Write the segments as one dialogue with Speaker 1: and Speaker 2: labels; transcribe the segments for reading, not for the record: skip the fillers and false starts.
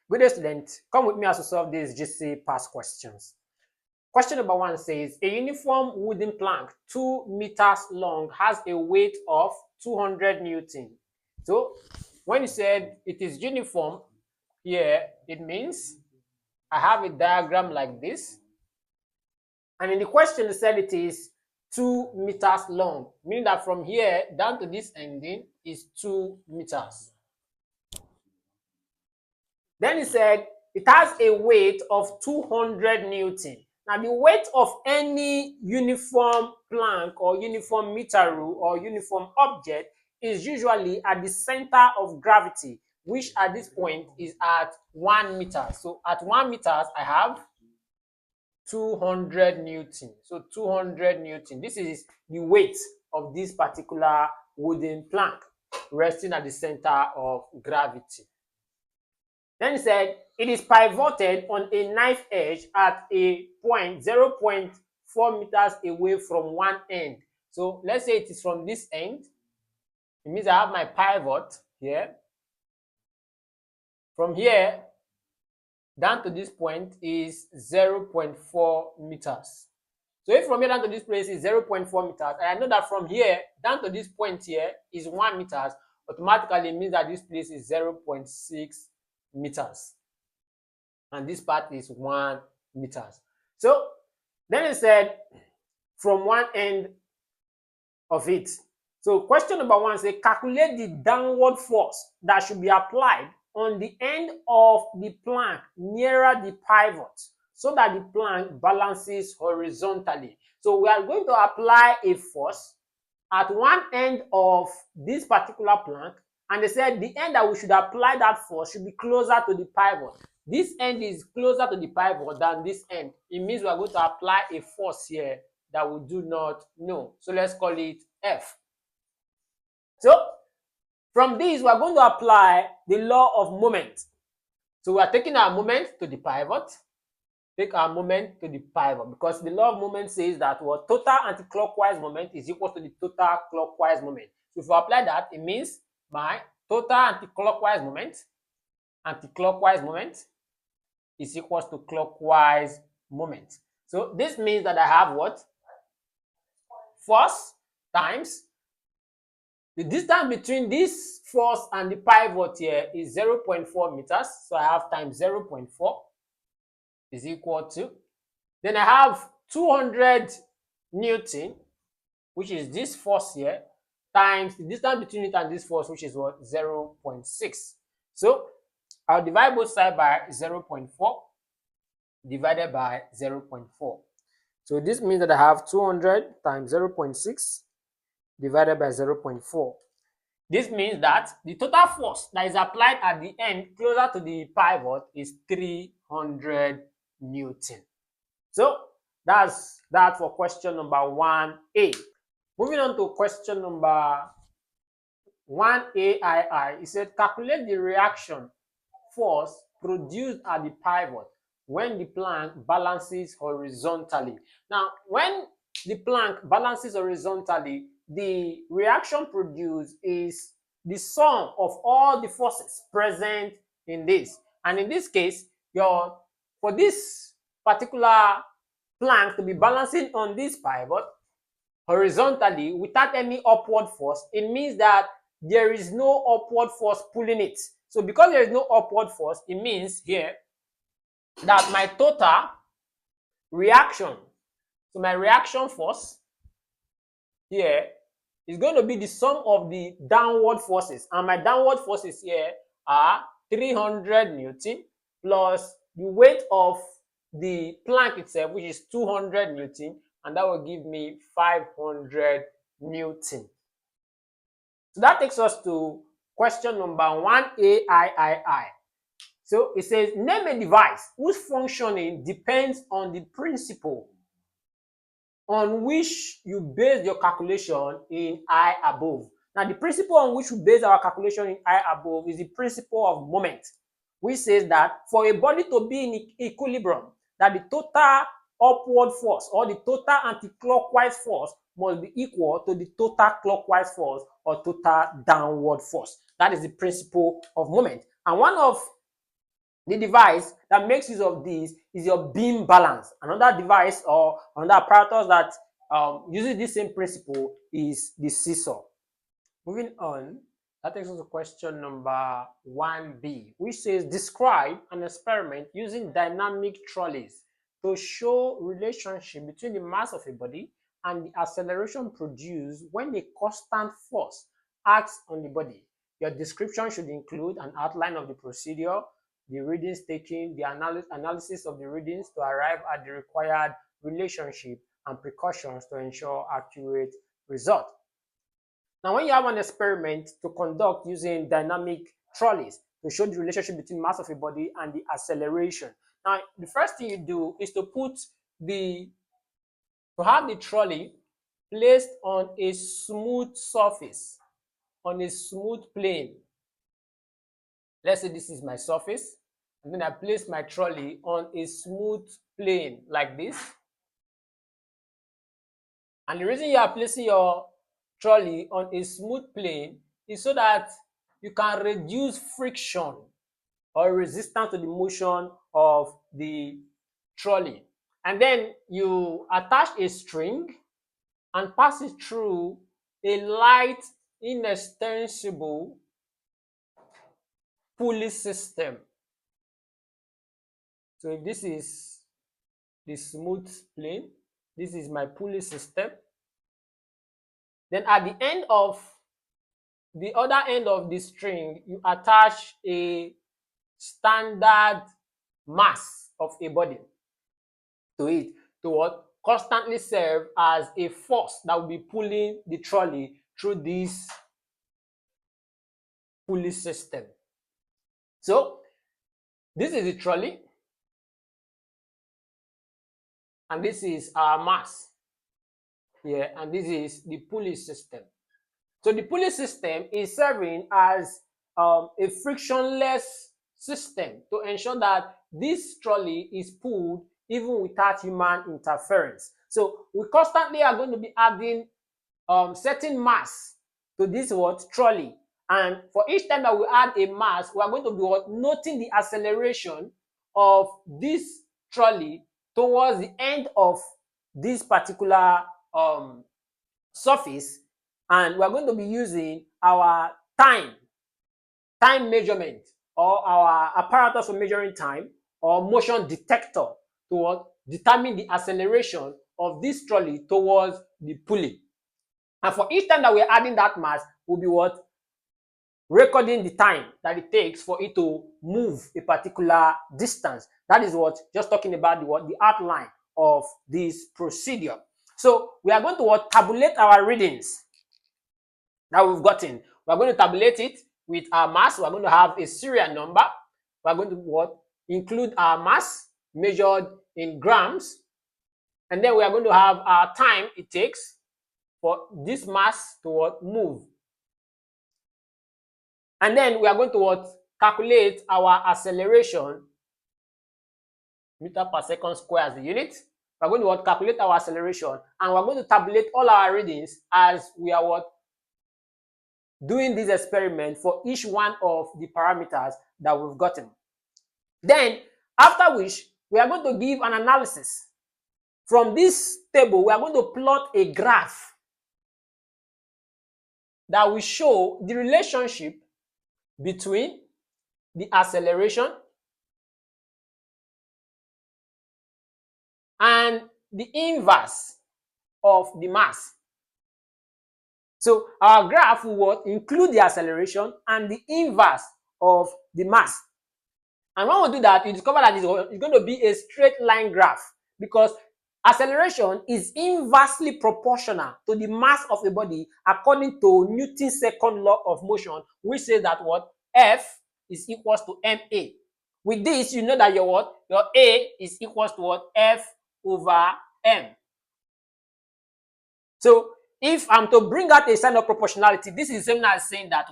Speaker 1: Good day, students. Come with me as we solve these GC past questions. Question number 1 says, a uniform wooden plank 2 meters long has a weight of 200 Newton. So when you said it is uniform here, it means I have a diagram like this. And in the question, it said it is 2 meters long, meaning that from here down to this ending is 2 meters. Then it said it has a weight of 200 Newton. Now, the weight of any uniform plank or uniform meter rule or uniform object is usually at the center of gravity, which at this point is at 1 meter. So at 1 meters, I have 200 Newton. So 200 Newton. This is the weight of this particular wooden plank resting at the center of gravity. Then he said it is pivoted on a knife edge at a point 0.4 meters away from one end. So let's say it is from this end. It means I have my pivot here. From here down to this point is 0.4 meters. So if from here down to this place is 0.4 meters, and I know that from here down to this point here is 1 meters, automatically it means that this place is 0.6 meters. And this part is 1 meters. So then it said from one end of it. So question number 1 says calculate the downward force that should be applied on the end of the plank nearer the pivot so that the plank balances horizontally. So we are going to apply a force at one end of this particular plank, and they said the end that we should apply that force should be closer to the pivot. This end is closer to the pivot than this end. It means we are going to apply a force here that we do not know. So let's call it F. So from this, we are going to apply the law of moment. So we are taking our moment to the pivot. Take our moment to the pivot, because the law of moment says that what total anti-clockwise moment is equal to the total clockwise moment. So if we apply that, it means my total anti-clockwise moment is equal to clockwise moment. So this means that I have what? Force times the distance between this force and the pivot here is 0.4 meters. So I have times 0.4 is equal to, then I have 200 Newton, which is this force here, times the distance between it and this force, which is what? 0.6. So I'll divide both sides by 0.4 divided by 0.4. So this means that I have 200 times 0.6 divided by 0.4. This means that the total force that is applied at the end closer to the pivot is 300 Newton. So that's that for question number 1A. Moving on to question number 1AII. It said calculate the reaction force produced at the pivot when the plank balances horizontally. Now, when the plank balances horizontally, the reaction produced is the sum of all the forces present in this. And in this case, for this particular plank to be balancing on this pivot horizontally without any upward force, it means that there is no upward force pulling it. So because there is no upward force, it means here that my total reaction, so my reaction force here is going to be the sum of the downward forces. And my downward forces here are 300 Newton plus the weight of the plank itself, which is 200 Newton, and that will give me 500 Newton. So that takes us to question number 1AIII. So it says, name a device whose functioning depends on the principle on which you base your calculation in I above. Now, the principle on which we base our calculation in I above is the principle of moment, which says that for a body to be in equilibrium, that the total upward force or the total anti-clockwise force must be equal to the total clockwise force or total downward force. That is the principle of moment. And one of The device that makes use of this is your beam balance. Another device or another apparatus that uses this same principle is the seesaw. Moving on, that takes us to question number 1B, which says describe an experiment using dynamic trolleys to show relationship between the mass of a body and the acceleration produced when a constant force acts on the body. Your description should include an outline of the procedure, the readings taken, the analysis of the readings to arrive at the required relationship, and precautions to ensure accurate result. Now, when you have an experiment to conduct using dynamic trolleys to show the relationship between mass of a body and the acceleration, now the first thing you do is to have the trolley placed on a smooth surface, on a smooth plane. Let's say this is my surface, and then I place my trolley on a smooth plane like this. And the reason you are placing your trolley on a smooth plane is so that you can reduce friction or resistance to the motion of the trolley. And then you attach a string and pass it through a light, inextensible pulley system. So if this is the smooth plane, this is my pulley system. Then at the end of the other end of the string, you attach a standard mass of a body to it to what? Constantly serve as a force that will be pulling the trolley through this pulley system. So this is the trolley, and this is our mass here, and this is the pulley system. So the pulley system is serving as a frictionless system to ensure that this trolley is pulled even without human interference. So we constantly are going to be adding certain mass to this trolley, and for each time that we add a mass, we are going to be noting the acceleration of this trolley towards the end of this particular surface, and we are going to be using our time measurement or our apparatus for measuring time or motion detector to determine the acceleration of this trolley towards the pulley. And for each time that we're adding that mass, we'll be recording the time that it takes for it to move a particular distance. That is just talking about the outline of this procedure. So we are going to tabulate our readings that we've gotten. We're going to tabulate it with our mass. We're going to have a serial number. We're going to include our mass measured in grams, and then we are going to have our time it takes for this mass to move. And then we are going to calculate our acceleration, meter per second square as the unit. We're going to calculate our acceleration, and we're going to tabulate all our readings as we are doing this experiment for each one of the parameters that we've gotten. Then, after which, we are going to give an analysis. From this table, we are going to plot a graph that will show the relationship between the acceleration and the inverse of the mass. So our graph will include the acceleration and the inverse of the mass. And when we do that, you discover that it's going to be a straight line graph, because acceleration is inversely proportional to the mass of a body according to Newton's second law of motion, which says that F is equals to ma. With this, you know that your A is equals to F over m. So if I'm to bring out a sign of proportionality, this is the same as saying that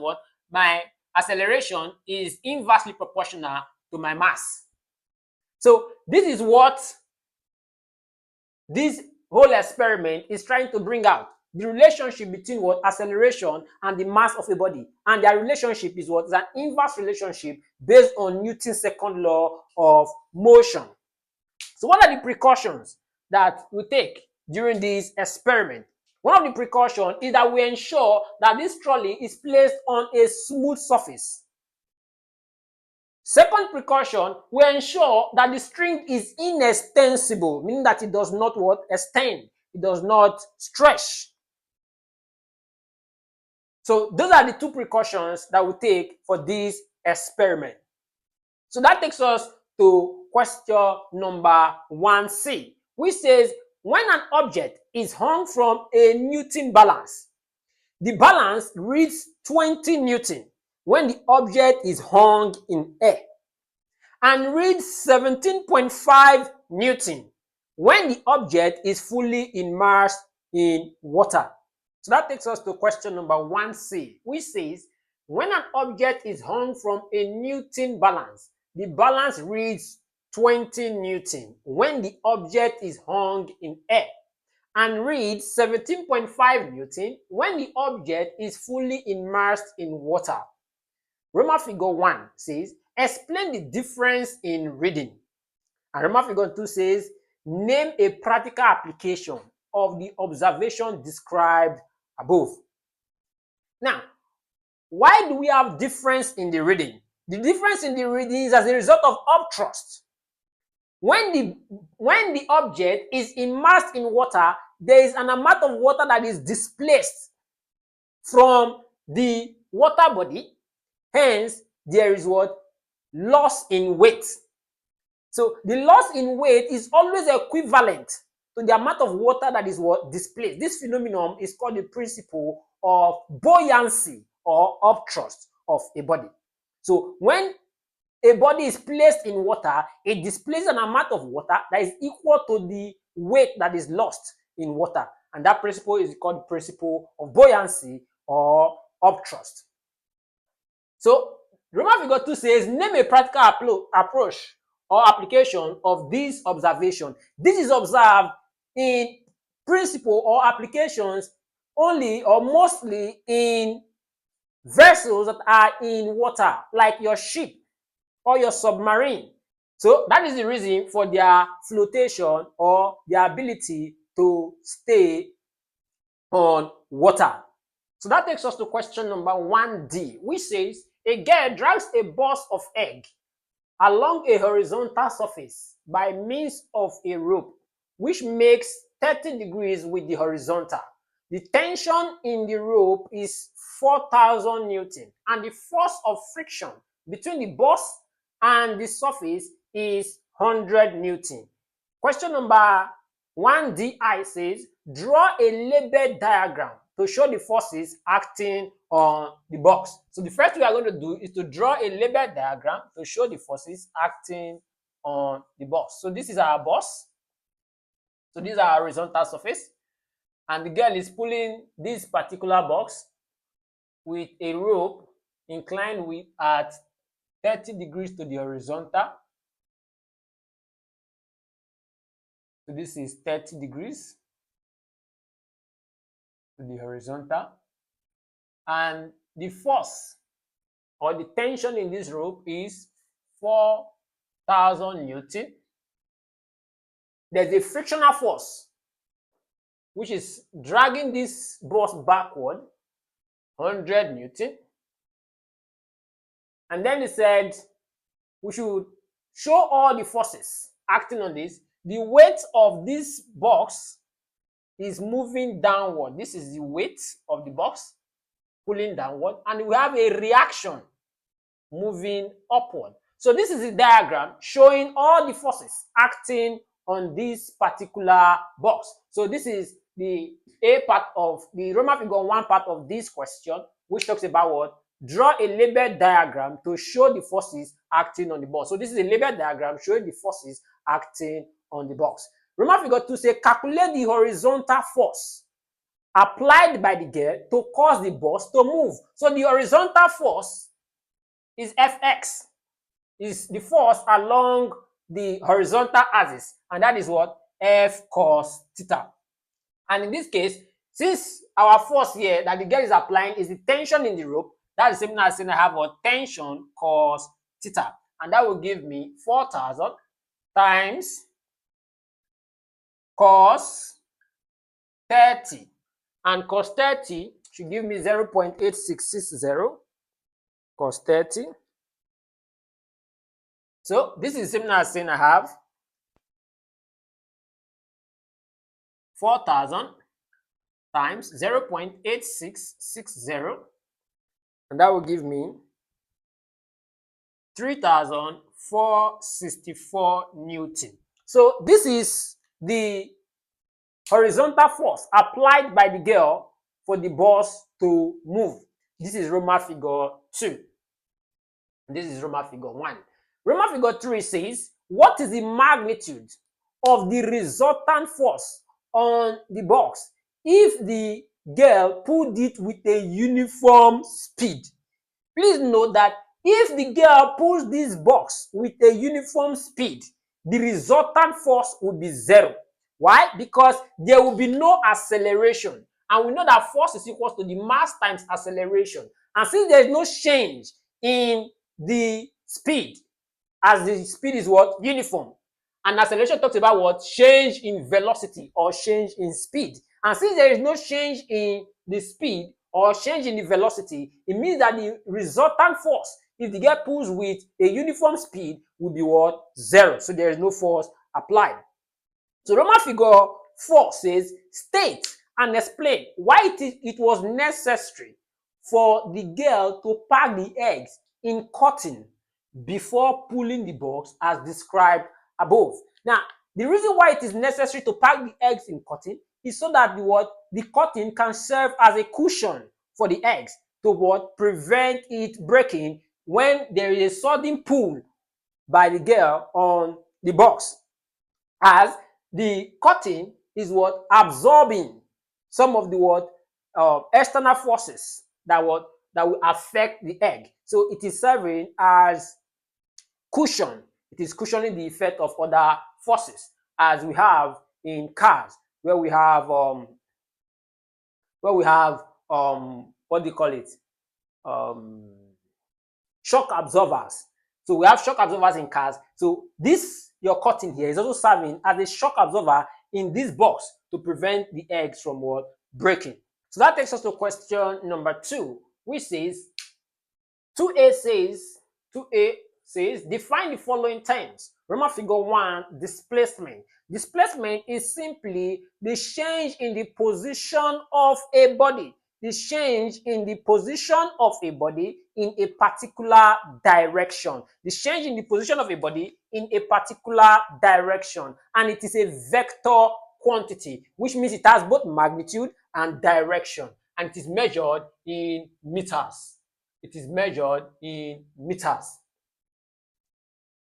Speaker 1: my acceleration is inversely proportional to my mass. So this is what this whole experiment is trying to bring out, the relationship between what? Acceleration and the mass of a body. And their relationship is what? Is an inverse relationship based on Newton's second law of motion. So what are the precautions that we take during this experiment? One of the precautions is that we ensure that this trolley is placed on a smooth surface. Second precaution, we ensure that the string is inextensible, meaning that it does not what? Extend. It does not stretch. So those are the two precautions that we take for this experiment. So that takes us to question number 1C, which says, when an object is hung from a Newton balance, the balance reads 20 Newton when the object is hung in air, and reads 17.5 Newton when the object is fully immersed in water. So that takes us to question number 1C, which says, when an object is hung from a Newton balance, the balance reads 20 Newton when the object is hung in air, and reads 17.5 Newton when the object is fully immersed in water. Roman figure 1 says, explain the difference in reading. And Roman figure 2 says, name a practical application of the observation described above. Now, why do we have difference in the reading? The difference in the reading is as a result of upthrust. When the object is immersed in water, there is an amount of water that is displaced from the water body. Hence, there is what? Loss in weight. So the loss in weight is always equivalent to the amount of water that is what? Displaced. This phenomenon is called the principle of buoyancy or upthrust of a body. So when a body is placed in water, it displaces an amount of water that is equal to the weight that is lost in water. And that principle is called the principle of buoyancy or upthrust. So Roman figure 2 says, name a practical approach or application of this observation. This is observed in principle or applications only or mostly in vessels that are in water, like your ship or your submarine. So that is the reason for their flotation or their ability to stay on water. So that takes us to question number 1D, which says, a girl drags a box of egg along a horizontal surface by means of a rope, which makes 30 degrees with the horizontal. The tension in the rope is 4,000 Newton, and the force of friction between the box and the surface is 100 Newton. Question number 1DI says, draw a labeled diagram to show the forces acting on the box. So the first thing we are going to do is to draw a labeled diagram to show the forces acting on the box. So this is our box. So this is our horizontal surface. And the girl is pulling this particular box with a rope inclined with at 30 degrees to the horizontal. So this is 30 degrees to the horizontal. And the force or the tension in this rope is 4,000 Newton. There's a frictional force which is dragging this box backward, 100 Newton. And then it said we should show all the forces acting on this. The weight of this box is moving downward. This is the weight of the box pulling downward, and we have a reaction moving upward. So this is the diagram showing all the forces acting on this particular box. So this is the A part of the Roman figure 1 part of this question, which talks about what? Draw a labeled diagram to show the forces acting on the box. So this is a labeled diagram showing the forces acting on the box. Roman figure 2 says, calculate the horizontal force applied by the girl to cause the box to move. So the horizontal force is Fx, is the force along the horizontal axis, and that is what? F cos theta. And in this case, Since our force here that the girl is applying is the tension in the rope, that's the same as saying I have a tension cos theta. And that will give me 4,000 times cos 30. And cos 30 should give me 0.8660 cos 30. So this is similar as saying I have 4,000 times 0.8660, and that will give me 3,464 Newton. So this is the horizontal force applied by the girl for the bus to move. This is Roman figure 2. This is Roman figure 1. Roman figure 3 says, what is the magnitude of the resultant force on the box if the girl pulled it with a uniform speed? Please note that if the girl pulls this box with a uniform speed, the resultant force will be 0. Why? Because there will be no acceleration. And we know that force is equal to the mass times acceleration. And since there is no change in the speed, as the speed is what? Uniform. And acceleration talks about what? Change in velocity or change in speed. And since there is no change in the speed or change in the velocity, it means that the resultant force, if the girl pulls with a uniform speed, will be what? 0. So there is no force applied. So Roman figure 4 says, state and explain why it was necessary for the girl to pack the eggs in cotton before pulling the box as described above. Now, the reason why it is necessary to pack the eggs in cotton is so that the cotton can serve as a cushion for the eggs to prevent it breaking when there is a sudden pull by the girl on the box, as the cotton is absorbing some of the external forces that will affect the egg. So it is serving as cushion. It is cushioning the effect of other forces, as we have in cars, where we have what do you call it? Shock absorbers. So we have shock absorbers in cars. So this your cotton here is also serving as a shock absorber in this box to prevent the eggs from breaking. So that takes us to question number 2, which says 2A says define the following terms. Roman figure 1, displacement. Displacement is simply the change in the position of a body. The change in the position of a body in a particular direction. The change in the position of a body in a particular direction. And it is a vector quantity, which means it has both magnitude and direction. And it is measured in meters. It is measured in meters.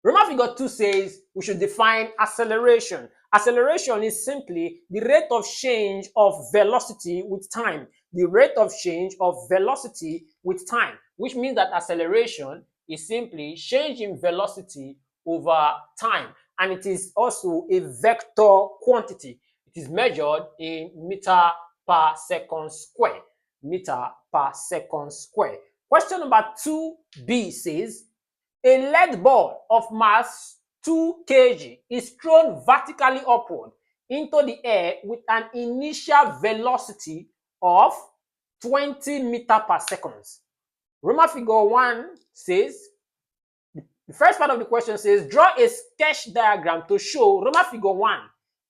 Speaker 1: Roman figure 2 says we should define acceleration. Acceleration is simply the rate of change of velocity with time. The rate of change of velocity with time, which means that acceleration is simply change in velocity over time. And it is also a vector quantity. It is measured in meter per second square. Meter per second square. Question number 2B says, a lead ball of mass 2 kg is thrown vertically upward into the air with an initial velocity of 20 meters per second. Roman figure 1 says, the first part of the question says, draw a sketch diagram to show Roman figure 1,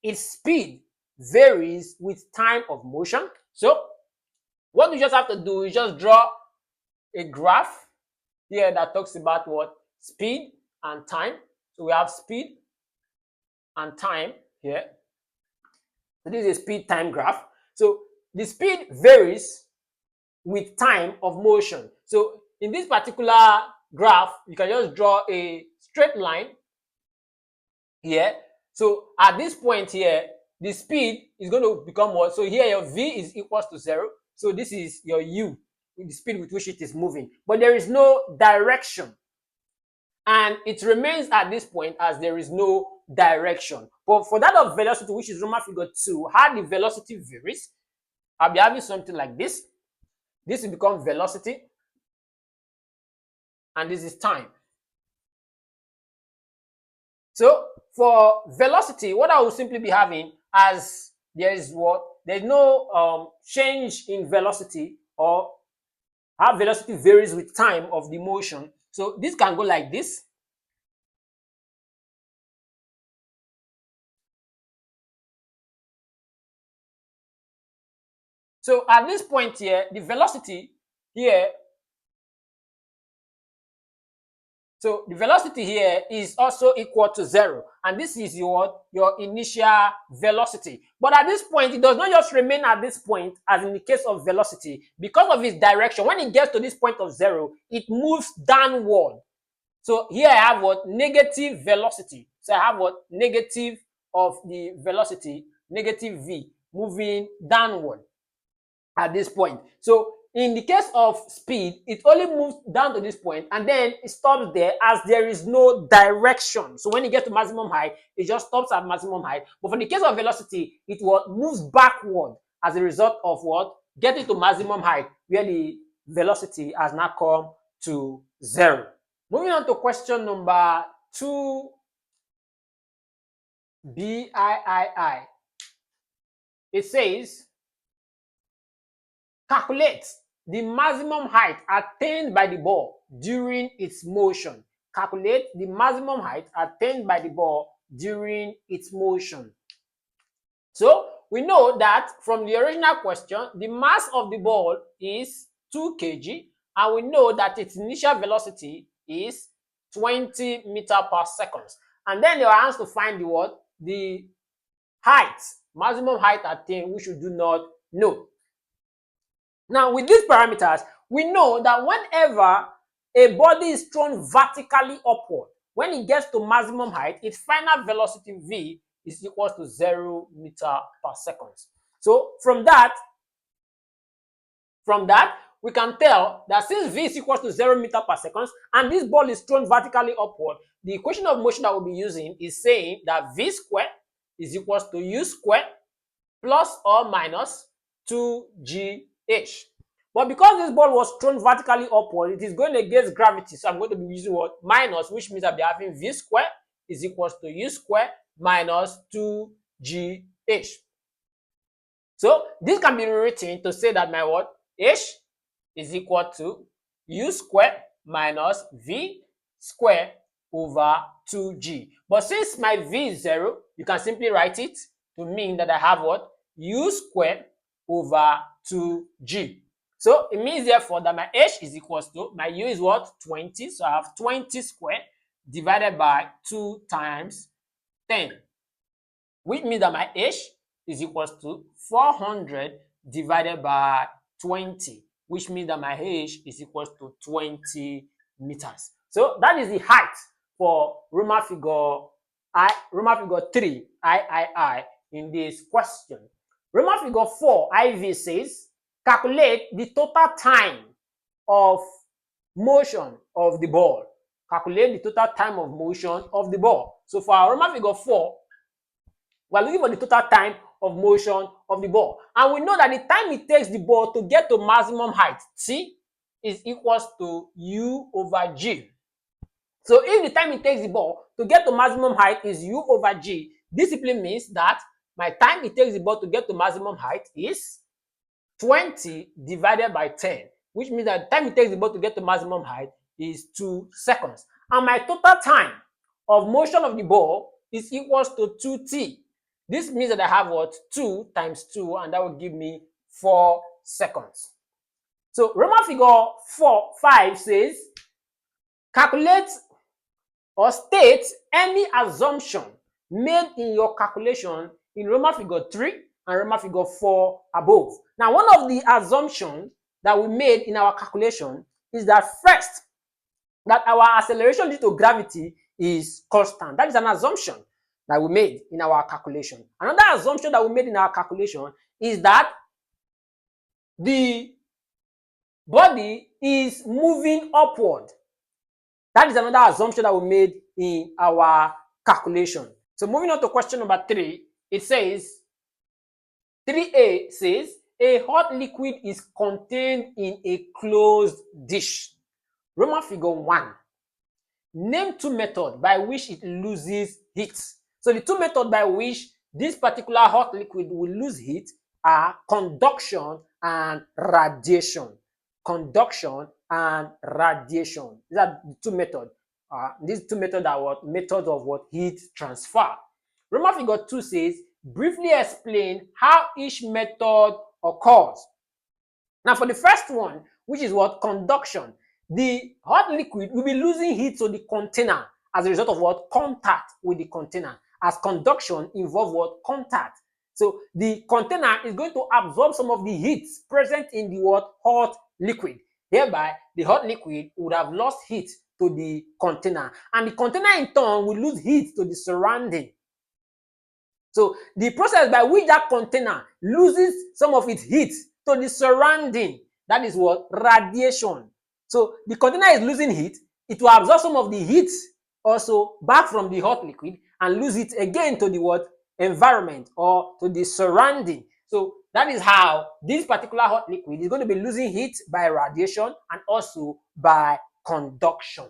Speaker 1: its speed varies with time of motion. So what you just have to do is just draw a graph here that talks about speed and time. So we have speed and time here. So this is a speed time graph. So the speed varies with time of motion. So in this particular graph, you can just draw a straight line here. So at this point here, the speed is going to become what? So here your v is equals to 0. So this is your u, the speed with which it is moving. But there is no direction. And it remains at this point as there is no direction. But for that of velocity, which is Roman figure 2, how the velocity varies, I'll be having something like this. This will become velocity, and this is time. So for velocity, what I will simply be having, as there's no change in velocity, or how velocity varies with time of the motion. So this can go like this. So at this point here, the velocity here, so the velocity here is also equal to 0. And this is your initial velocity. But at this point, it does not just remain at this point, as in the case of velocity. Because of its direction, when it gets to this point of 0, it moves downward. So here I have what? Negative velocity. So I have what? Negative of the velocity, negative v, moving downward at this point. So in the case of speed, it only moves down to this point and then it stops there, as there is no direction. So when it gets to maximum height, it just stops at maximum height. But for the case of velocity, it moves backward as a result of what? Getting to maximum height, where the velocity has now come to 0. Moving on to question number 2BIII. It says, calculate the maximum height attained by the ball during its motion. Calculate the maximum height attained by the ball during its motion. So we know that from the original question, the mass of the ball is 2 kg, and we know that its initial velocity is 20 meters per second. And then they were asked to find the height, maximum height attained, which we do not know. Now, with these parameters, we know that whenever a body is thrown vertically upward, when it gets to maximum height, its final velocity v is equal to 0 meters per second. So from that, we can tell that since v is equal to 0 meters per second and this ball is thrown vertically upward, the equation of motion that we'll be using is saying that v squared is equal to u squared plus or minus 2gh. But because this ball was thrown vertically upward, it is going against gravity. So I'm going to be using what? Minus, which means I'll be having v squared is equal to u squared minus 2gh. So this can be rewritten to say that my what? H is equal to u squared minus v squared over 2g. But since my v is 0, you can simply write it to mean that I have what? U squared over 2g. So it means therefore that my h is equal to, my u is what? 20. So I have 20 squared divided by 2 times 10, which means that my h is equal to 400 divided by 20, which means that my h is equal to 20 meters. So that is the height for Roman figure 3 III in this question. Roman figure 4 IV says, calculate the total time of motion of the ball. Calculate the total time of motion of the ball. So for our Roman figure 4, we're looking for the total time of motion of the ball. And we know that the time it takes the ball to get to maximum height, T, is equals to U over G. So if the time it takes the ball to get to maximum height is U over G, this simply means that my time it takes the ball to get to maximum height is 20 divided by 10, which means that the time it takes the ball to get to maximum height is 2 seconds. And my total time of motion of the ball is equals to 2t. This means that I have what? 2 times 2, and that will give me 4 seconds. So Roman figure 5 says, calculate or state any assumption made in your calculation in Roman figure 3 and Roman figure 4 above. Now, one of the assumptions that we made in our calculation is that first, that our acceleration due to gravity is constant. That is an assumption that we made in our calculation. Another assumption that we made in our calculation is that the body is moving upward. That is another assumption that we made in our calculation. So moving on to question number 3, it says, 3A says, A hot liquid is contained in a closed dish. Roman figure 1. Name two methods by which it loses heat. So the two methods by which this particular hot liquid will lose heat are conduction and radiation. Conduction and radiation. These are the two methods. These two methods are what? Methods of what? Heat transfer. Roman figure 2 says, briefly explain how each method occurs. Now for the first one, which is what? Conduction. The hot liquid will be losing heat to the container as a result of what? Contact with the container. As conduction involves what? Contact. So the container is going to absorb some of the heat present in the what? Hot liquid. Hereby, the hot liquid would have lost heat to the container. And the container in turn will lose heat to the surrounding. So the process by which that container loses some of its heat to the surrounding, that is what? Radiation. So the container is losing heat, it will absorb some of the heat also back from the hot liquid and lose it again to the what? Environment or to the surrounding. So that is how this particular hot liquid is going to be losing heat by radiation and also by conduction.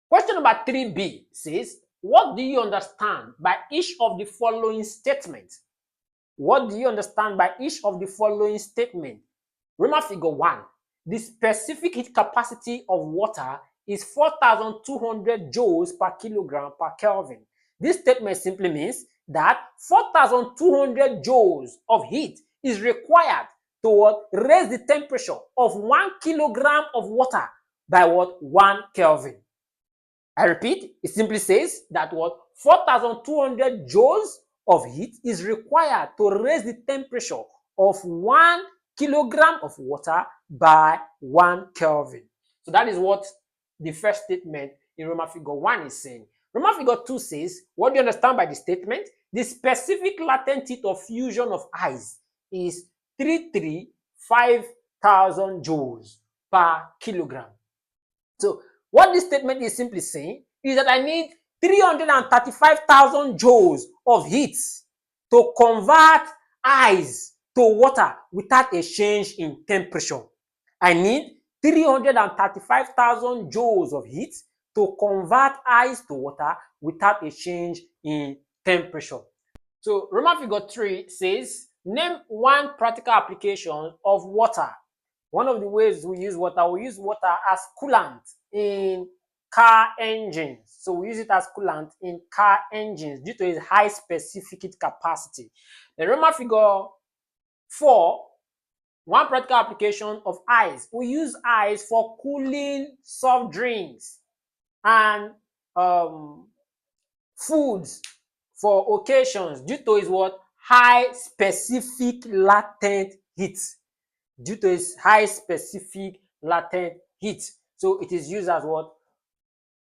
Speaker 1: Question number 3b says, what do you understand by each of the following statements? What do you understand by each of the following statements? Roman figure 1. The specific heat capacity of water is 4,200 joules per kilogram per Kelvin. This statement simply means that 4,200 joules of heat is required to raise the temperature of 1 kilogram of water by what? 1 Kelvin. I repeat, it simply says that what? 4,200 joules of heat is required to raise the temperature of 1 kilogram of water by 1 Kelvin. So that is what the first statement in Roman figure 1 is saying. Roman figure 2 says, what do you understand by the statement? The specific latent heat of fusion of ice is 335,000 joules per kilogram. So what this statement is simply saying is that I need 335,000 joules of heat to convert ice to water without a change in temperature. I need 335,000 joules of heat to convert ice to water without a change in temperature. So Roman figure 3 says, name one practical application of water. One of the ways we use water as coolant in car engines. So we use it as coolant in car engines due to its high specific heat capacity. The Roman figure 4, one practical application of ice. We use ice for cooling soft drinks and foods for occasions due to its what? High specific latent heat. Due to its high specific latent heat. So it is used as what?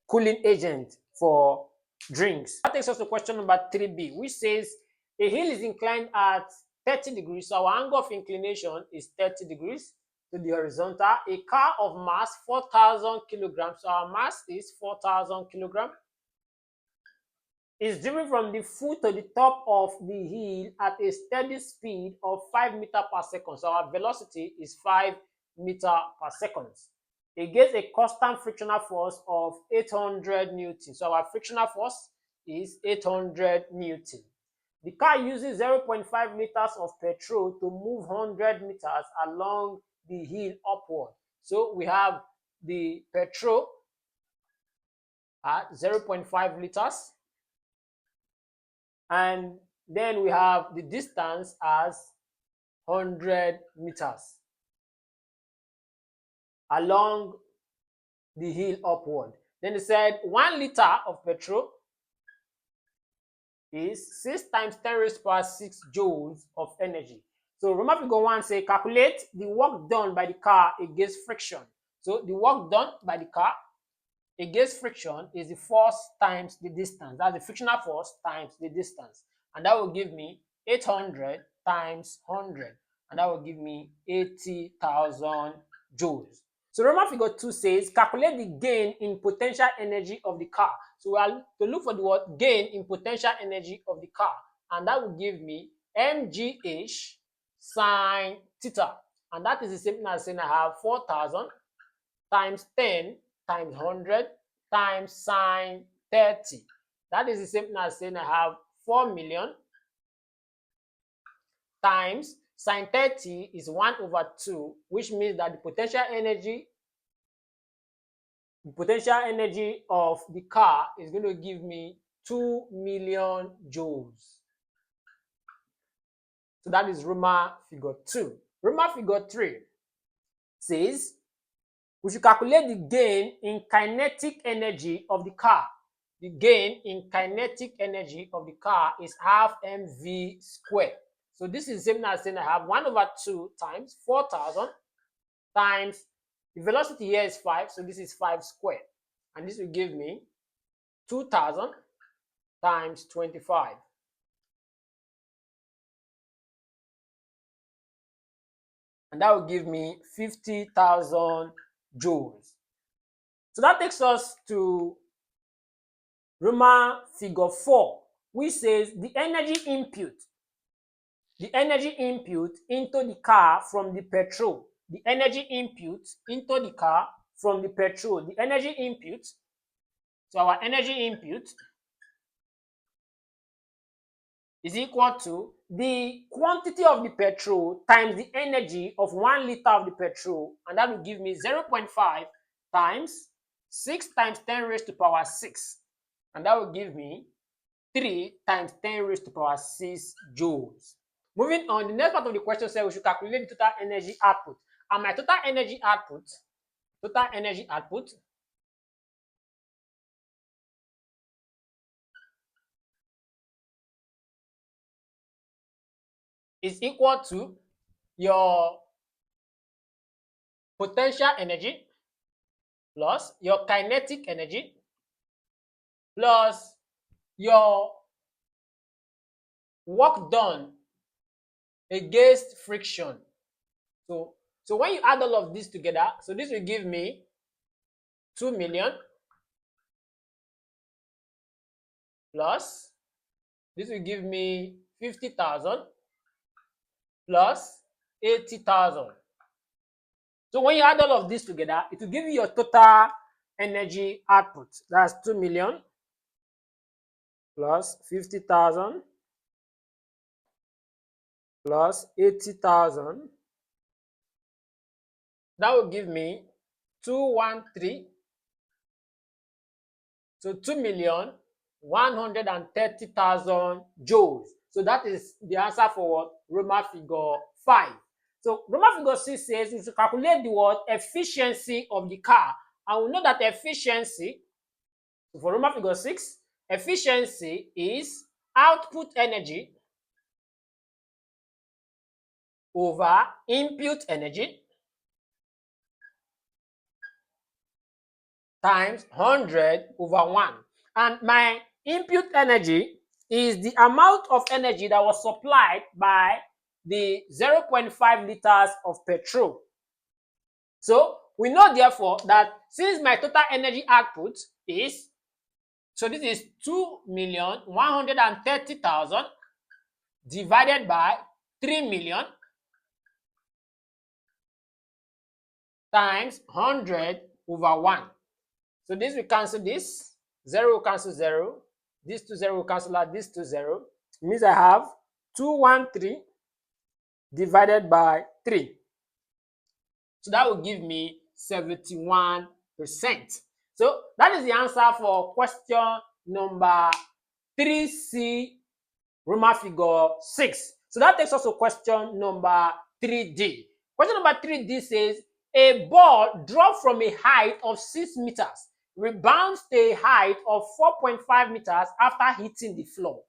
Speaker 1: Cooling agent for drinks. That takes us to question number 3b, which says a hill is inclined at 30 degrees. So our angle of inclination is 30 degrees to the horizontal. A car of mass 4,000 kilograms. So our mass is 4,000 kilograms. Is driven from the foot to the top of the hill at a steady speed of 5 meters per second. So our velocity is 5 meters per second. Against a constant frictional force of 800 Newton. So our frictional force is 800 Newton. The car uses 0.5 liters of petrol to move 100 meters along the hill upward. So we have the petrol at 0.5 liters. And then we have the distance as 100 meters along the hill upward. Then they said 1 liter of petrol is 6 times 10 raised to the power 6 joules of energy. So Roman figure 1 say calculate the work done by the car against friction. So the work done by the car against friction is the force times the distance. That's the frictional force times the distance. And that will give me 800 times 100. And that will give me 80,000 joules. So Roman figure 2 says calculate the gain in potential energy of the car. So we are to look for the word gain in potential energy of the car. And that will give me mgh sine theta. And that is the same thing as saying I have 4,000 times 10 times 100 times sine 30. That is the same thing as saying I have 4 million times sine 30 is 1/2, which means that the potential energy of the car is going to give me 2 million joules. So that is Roman figure 2. Roman figure 3 says we should calculate the gain in kinetic energy of the car. The gain in kinetic energy of the car is half mv squared. So this is the same as saying I have 1/2 times 4,000 times the velocity here is 5, so this is 5 squared. And this will give me 2,000 times 25. And that will give me 50,000 joules. So that takes us to Roman figure 4, which says the energy input into the car from the petrol. The energy input into the car from the petrol. The energy input, so our energy input is equal to the quantity of the petrol times the energy of 1 liter of the petrol, and that will give me 0.5 times 6 times 10 raised to power 6, and that will give me 3 times 10 raised to power 6 joules. Moving on, the next part of the question says we should calculate the total energy output. And my total energy output is equal to your potential energy plus your kinetic energy plus your work done against friction. So when you add all of this together, so this will give me 2 million plus this will give me 50,000 plus 80,000. So when you add all of this together, it will give you your total energy output. That's 2 million plus 50,000 plus 80,000. That will give me 213. So 2,130,000 joules. So that is the answer for what? Roman figure 5. So Roman figure 6 says we should calculate the what? Efficiency of the car. And we know that efficiency, for Roman figure 6, efficiency is output energy over input energy times 100 over 1. And my input energy is the amount of energy that was supplied by the 0.5 liters of petrol. So we know therefore that since my total energy output is, so this is 2,130,000 divided by 3 million times 100 over 1. So this will cancel this, 0 will cancel 0, this 2 0 will cancel out, this 2 0. It means I have 213 divided by 3. So that will give me 71%. So that is the answer for question number 3C, Roman figure 6. So that takes us to question number 3D. Question number 3D says a ball dropped from a height of 6 meters rebounds to a height of 4.5 meters after hitting the floor.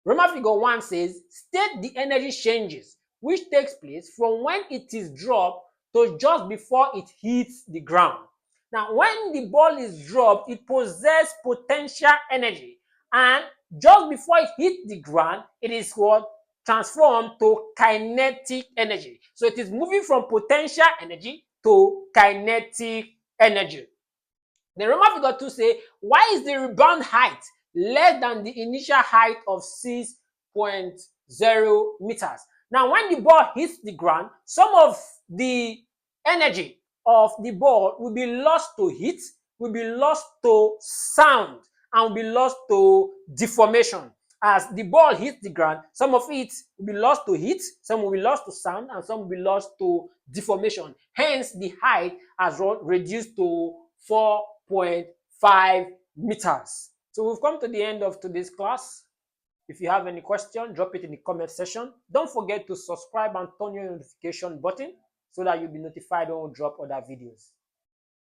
Speaker 1: Roman figure 1 says state the energy changes which takes place from when it is dropped to just before it hits the ground. Now, when the ball is dropped, it possesses potential energy, and just before it hits the ground, it is what? Transformed to kinetic energy. So it is moving from potential energy to kinetic energy. The Roman figure 2 say, why is the rebound height less than the initial height of 6.0 meters? Now, when the ball hits the ground, some of the energy of the ball will be lost to heat, will be lost to sound, and will be lost to deformation. As the ball hits the ground, some of it will be lost to heat, some will be lost to sound, and some will be lost to deformation. Hence, the height has reduced to 4.5 meters. So we've come to the end of today's class. If you have any question, drop it in the comment section. Don't forget to subscribe and turn on your notification button so that you'll be notified when we drop other videos.